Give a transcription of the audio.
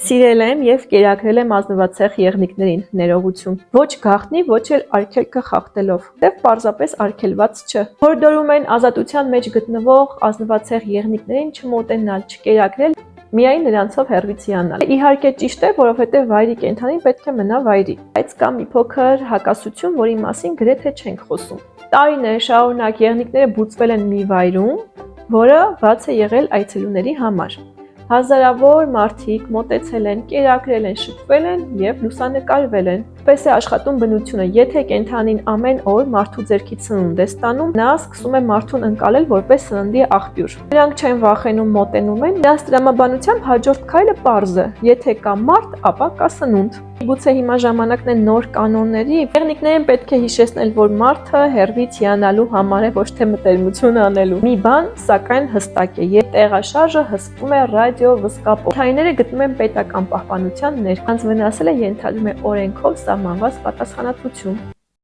Սիրել եմ և կերակրել եմ ազնվացեղ եղնիկներին, ներողություն, ոչ գաղտնի, ոչ էլ արգելքը խախտելով, և պարզապես արգելված չէ։ Հորդորում են ազատության մեջ գտնվող ազնվացեղ եղնիկներին չմոտենալ, չկերակրել, միայն նրանցով հեռվից հիանալ։ Իհարկե ճիշտ է, որովհետև վայրի կենդանին պետք է մնա վայրի, բայց կա մի փոքր հակասություն, որի մասին գրեթե չենք խոսում։ Տարիներ շարունակ եղնիկները բուծվել են մի վայրում, որը բաց է եղել այցելուների համար։ Հազարավոր մարդիկ մոտեցել են, կերակրել են, շփվել են և լուսանկարվել են։ Պես է աշխատում բնությունը, եթե կենդանին ամեն օր մարդու ձեռքից սնունդ է ստանում, նա սկսում է մարդուն ընկալել որպես սննդի աղբյուր։ Նրանք չեն վախենում, մոտենում են, նրանց տրամաբանությամբ հաջորդ քայլը պարզ է, եթե կա մարդ, ապա կա սնունդ։ Գուցե հիմա ժամանակն է նոր կանոնների, եղնիկներին պետք է հիշեցնել, որ մարդը հեռվից հիանալու համար է, ոչ թե մտերմություն անելու։ Մի բան, սակայն հստակ է, երբ տեղաշարժը հսկվում է ռադիո վզկապով, քայլերը գտնում են պետական պահպանության ներքո, նրանց վնասելը ենթադրում է օրենքով սահմանված պատասխանատվություն։